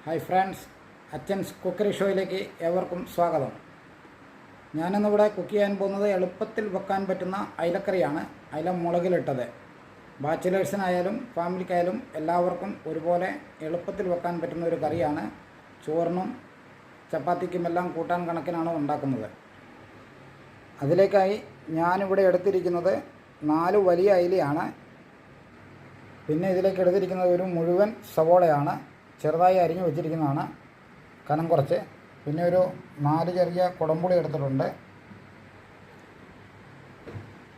Hi friends, അച്ഛൻസ് cookery ഷോയിലേക്ക് ഏവർക്കും സ്വാഗതം. ഞാനിന്നിവിടെ കുക്ക് ചെയ്യാൻ പോകുന്നത് എളുപ്പത്തിൽ വെക്കാൻ പറ്റുന്ന അയിലക്കറിയാണ്. അയില മുളകിലിട്ടത്. ബാച്ചിലേഴ്സിനായാലും ഫാമിലിക്കായാലും എല്ലാവർക്കും ഒരുപോലെ എളുപ്പത്തിൽ വെക്കാൻ പറ്റുന്ന ഒരു കറിയാണ്. ചോറിനും ചപ്പാത്തിക്കുമെല്ലാം കൂട്ടാൻ കണക്കിനാണ് ഉണ്ടാക്കുന്നത്. അതിലേക്കായി ഞാനിവിടെ എടുത്തിരിക്കുന്നത് 4 വലിയ അയിലയാണ്. പിന്നെ ഇതിലേക്ക് എടുത്തിരിക്കുന്നത് ഒരു മുഴുവൻ സവോളയാണ്. ചെറുതായി അരിഞ്ഞു വെച്ചിരിക്കുന്നതാണ്, കനം കുറച്ച്. പിന്നെ ഒരു 4 ചെറിയ കുടംപുളി എടുത്തിട്ടുണ്ട്.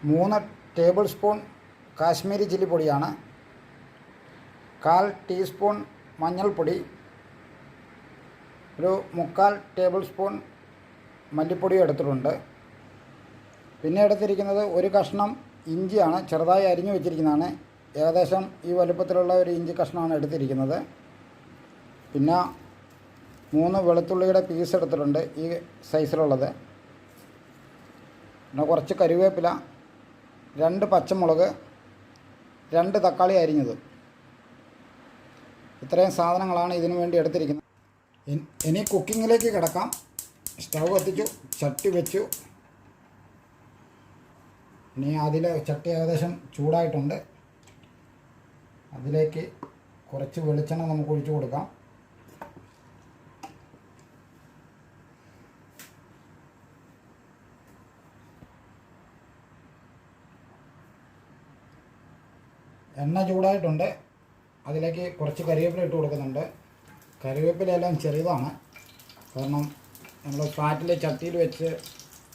3 ടേബിൾ സ്പൂൺ കാശ്മീരി ചില്ലി പൊടിയാണ്. 1/4 ടീസ്പൂൺ മഞ്ഞൾപ്പൊടി. ഒരു 3/4 ടേബിൾ സ്പൂൺ മല്ലിപ്പൊടിയും എടുത്തിട്ടുണ്ട്. പിന്നെ എടുത്തിരിക്കുന്നത് ഒരു കഷ്ണം ഇഞ്ചിയാണ്, ചെറുതായി അരിഞ്ഞു വെച്ചിരിക്കുന്നതാണ്. ഏകദേശം ഈ വലുപ്പത്തിലുള്ള ഒരു ഇഞ്ചി കഷ്ണമാണ് എടുത്തിരിക്കുന്നത്. പിന്നെ 3 വെളുത്തുള്ളിയുടെ പീസ് എടുത്തിട്ടുണ്ട്, ഈ സൈസിലുള്ളത്. പിന്നെ കുറച്ച് കറിവേപ്പില, 2 പച്ചമുളക്, 2 തക്കാളി അരിഞ്ഞത്. ഇത്രയും സാധനങ്ങളാണ് ഇതിനു വേണ്ടി എടുത്തിരിക്കുന്നത്. ഇനി കുക്കിങ്ങിലേക്ക് കിടക്കാം. സ്റ്റൗ കത്തിച്ചു, ചട്ടി വെച്ചു. ഇനി ചട്ടി ഏകദേശം ചൂടായിട്ടുണ്ട്. അതിലേക്ക് കുറച്ച് വെളിച്ചെണ്ണ നമുക്ക് ഒഴിച്ചു കൊടുക്കാം. എണ്ണ ചൂടായിട്ടുണ്ട്. അതിലേക്ക് കുറച്ച് കറിവേപ്പില ഇട്ട് കൊടുക്കുന്നുണ്ട്. കറിവേപ്പിലയെല്ലാം ചെറുതാണ്, കാരണം നമ്മൾ ഫ്ലാറ്റിൽ ചട്ടിയിൽ വെച്ച്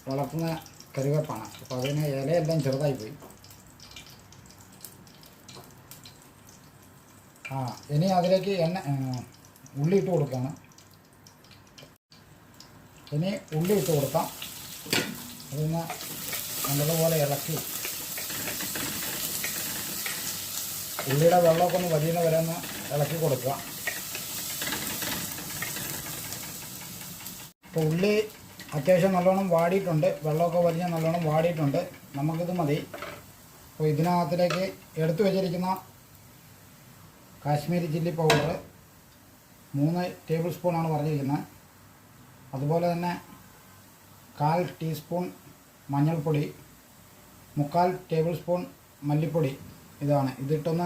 വളർത്തുന്ന കറിവേപ്പാണ്. അപ്പോൾ അതിന് ഇലയെല്ലാം ചെറുതായിപ്പോയി. ഇനി അതിലേക്ക് ഉള്ളി ഇട്ട് കൊടുക്കുകയാണ്. ഇനി ഉള്ളി ഇട്ട് കൊടുക്കാം. അതിന് നല്ലതുപോലെ ഇളക്കി ഉള്ളിയുടെ വെള്ളമൊക്കെ ഒന്ന് വലിയുന്ന വരെ ഒന്ന് ഇളക്കി കൊടുക്കുക. ഇപ്പോൾ ഉള്ളി അത്യാവശ്യം നല്ലോണം വാടിയിട്ടുണ്ട്, വെള്ളമൊക്കെ വലിയ നല്ലോണം വാടിയിട്ടുണ്ട്. നമുക്കിത് മതി. അപ്പോൾ ഇതിനകത്തിലേക്ക് എടുത്തു വച്ചിരിക്കുന്ന കാശ്മീരി ചില്ലി പൗഡർ 3 ടേബിൾ സ്പൂണാണ് പറഞ്ഞിരിക്കുന്നത്. അതുപോലെ തന്നെ 1/4 ടീസ്പൂൺ മഞ്ഞൾപ്പൊടി, 3/4 ടേബിൾ സ്പൂൺ മല്ലിപ്പൊടി. ഇതാണ്. ഇതിട്ടൊന്ന്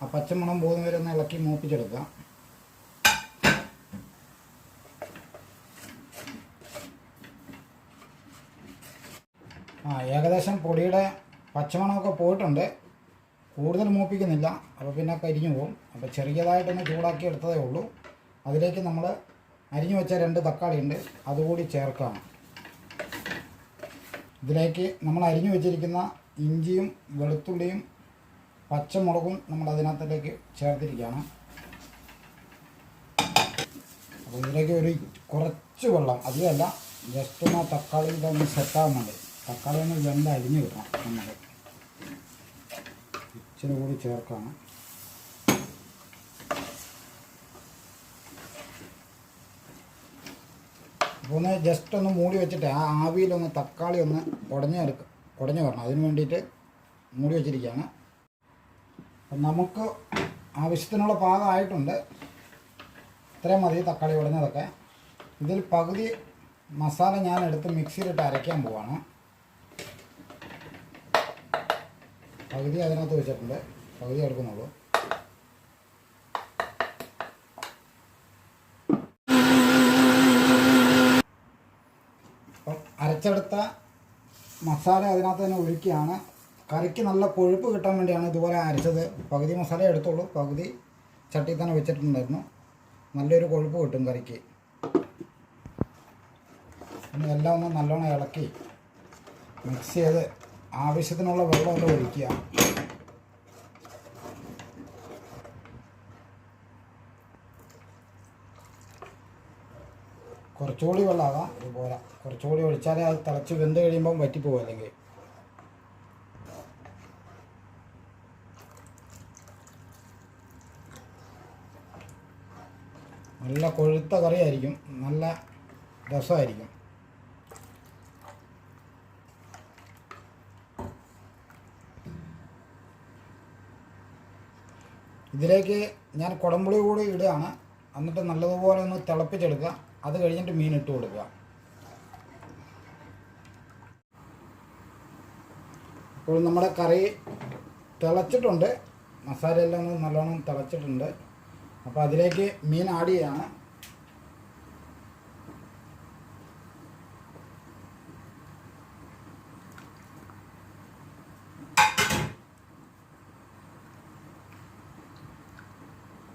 ആ പച്ചമണം പോകുന്ന വരെ ഒന്ന് ഇളക്കി മൂപ്പിച്ചെടുക്കുക. ഏകദേശം പൊടിയുടെ പച്ചമണമൊക്കെ പോയിട്ടുണ്ട്. കൂടുതൽ മൂപ്പിക്കുന്നില്ല, അപ്പോൾ പിന്നെ കരിഞ്ഞു പോകും. അപ്പോൾ ചെറിയതായിട്ടൊന്ന് ചൂടാക്കി എടുത്തതേ ഉള്ളൂ. അതിലേക്ക് നമ്മൾ അരിഞ്ഞു വെച്ച 2 തക്കാളി ഉണ്ട്, അതുകൂടി ചേർക്കാം. ഇതിലേക്ക് നമ്മൾ അരിഞ്ഞു വെച്ചിരിക്കുന്ന ഇഞ്ചിയും വെളുത്തുള്ളിയും പച്ചമുളകും നമ്മൾ അതിനകത്തേക്ക് ചേർത്തിരിക്കുകയാണ്. അപ്പോൾ ഇതിലേക്ക് കുറച്ച് വെള്ളം, അധികമല്ല, ജസ്റ്റ് ഒന്ന് തക്കാളി ഇതൊന്ന് സെറ്റാകുന്നുണ്ട്. തക്കാളി ഒന്ന് വെന്ത് അരിഞ്ഞ് കിട്ടണം. നമ്മൾ ഇച്ചിരി കൂടി ചേർക്കാണ്. അപ്പോൾ ഒന്ന് ജസ്റ്റ് ഒന്ന് മൂടി വെച്ചിട്ട് ആ ആവിയിലൊന്ന് തക്കാളി ഒന്ന് ഉടഞ്ഞു വരണം. അതിന് വേണ്ടിയിട്ട് മൂടി വെച്ചിരിക്കുകയാണ്. അപ്പം നമുക്ക് ആവശ്യത്തിനുള്ള പാകമായിട്ടുണ്ട്. ഇത്രയും മതി തക്കാളി ഉടഞ്ഞതൊക്കെ. ഇതിൽ പകുതി മസാല ഞാൻ എടുത്ത് മിക്സിയിലിട്ട് അരയ്ക്കാൻ പോവാണ്. പകുതി അതിനകത്ത് വെച്ചിട്ടുണ്ട്, പകുതി എടുക്കുന്നുള്ളൂ. അപ്പം അരച്ചെടുത്ത മസാല അതിനകത്ത് തന്നെ ഒഴിക്കുകയാണ്. കറിക്ക് നല്ല കൊഴുപ്പ് കിട്ടാൻ വേണ്ടിയാണ് ഇതുപോലെ അരച്ചത്. പകുതി മസാല എടുത്തുള്ളൂ, പകുതി ചട്ടിയിൽ തന്നെ വെച്ചിട്ടുണ്ടായിരുന്നു. നല്ലൊരു കൊഴുപ്പ് കിട്ടും കറിക്ക്. ഇനി എല്ലാം ഒന്ന് നല്ലോണം ഇളക്കി മിക്സ് ചെയ്ത് ആവശ്യത്തിനുള്ള വെള്ളമെല്ലാം ഒഴിക്കുക. കുറച്ചുകൂടി വെള്ളമാകാം, ഇതുപോലെ കുറച്ചുകൂടി ഒഴിച്ചാലേ അത് തിളച്ച് വെന്ത് കഴിയുമ്പം വറ്റിപ്പോകും. അല്ലെങ്കിൽ നല്ല കൊഴുത്ത കറിയായിരിക്കും, നല്ല രസമായിരിക്കും. ഇതിലേക്ക് ഞാൻ കുടംപുളി കൂടി ഇടുകയാണ്. എന്നിട്ട് നല്ലതുപോലെ ഒന്ന് തിളപ്പിച്ചെടുക്കുക. അത് കഴിഞ്ഞിട്ട് മീൻ ഇട്ട് കൊടുക്കുക. ഇപ്പോൾ നമ്മുടെ കറി തിളച്ചിട്ടുണ്ട്, മസാലയെല്ലാം ഒന്ന് നല്ലോണം തിളച്ചിട്ടുണ്ട്. അപ്പോൾ അതിലേക്ക് മീൻ ആഡ് ചെയ്യാണ്.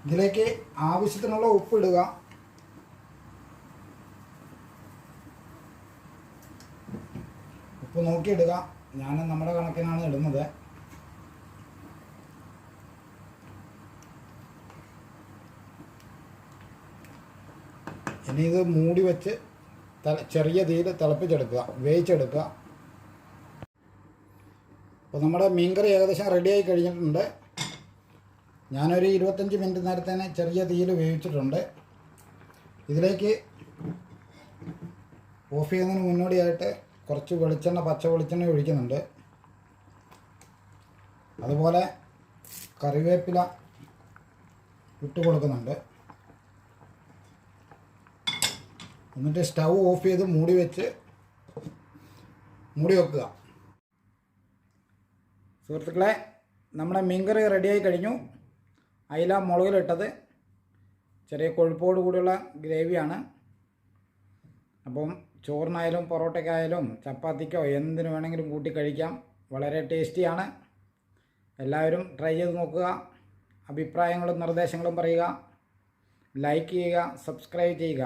ഇതിലേക്ക് ആവശ്യത്തിനുള്ള ഉപ്പ് ഇടുക. ഉപ്പ് നോക്കിയിടുക. ഞാൻ നമ്മുടെ കണക്കിനാണ് ഇടുന്നത്. ഇനി ഇത് മൂടി വെച്ച് ചെറിയ തീയിൽ തിളപ്പിച്ചെടുക്കുക, വേവിച്ചെടുക്കുക. അപ്പോൾ നമ്മുടെ മീൻകറി ഏകദേശം റെഡിയായി കഴിഞ്ഞിട്ടുണ്ട്. ഞാനൊരു 25 മിനിറ്റ് നേരത്തേനെ ചെറിയ തീയിൽ വേവിച്ചിട്ടുണ്ട്. ഇതിലേക്ക് ഓഫ് ചെയ്യുന്നതിന് മുന്നോടിയായിട്ട് കുറച്ച് വെളിച്ചെണ്ണ, പച്ച വെളിച്ചെണ്ണ ഒഴിക്കുന്നുണ്ട്. അതുപോലെ കറിവേപ്പില ഇട്ട് കൊടുക്കുന്നുണ്ട്. എന്നിട്ട് സ്റ്റൗ ഓഫ് ചെയ്ത് മൂടി വെക്കുക. സുഹൃത്തുക്കളെ, നമ്മുടെ മീൻകറി റെഡിയായി കഴിഞ്ഞു. അയില മുളകിലിട്ടത് ചെറിയ കൊഴുപ്പോട് കൂടിയുള്ള ഗ്രേവിയാണ്. അപ്പം ചോറിനായാലും പൊറോട്ടയ്ക്കായാലും ചപ്പാത്തിക്കോ എന്തിനു വേണമെങ്കിലും കൂട്ടി കഴിക്കാം. വളരെ ടേസ്റ്റിയാണ്. എല്ലാവരും ട്രൈ ചെയ്ത് നോക്കുക. അഭിപ്രായങ്ങളും നിർദ്ദേശങ്ങളും പറയുക. ലൈക്ക് ചെയ്യുക, സബ്സ്ക്രൈബ് ചെയ്യുക.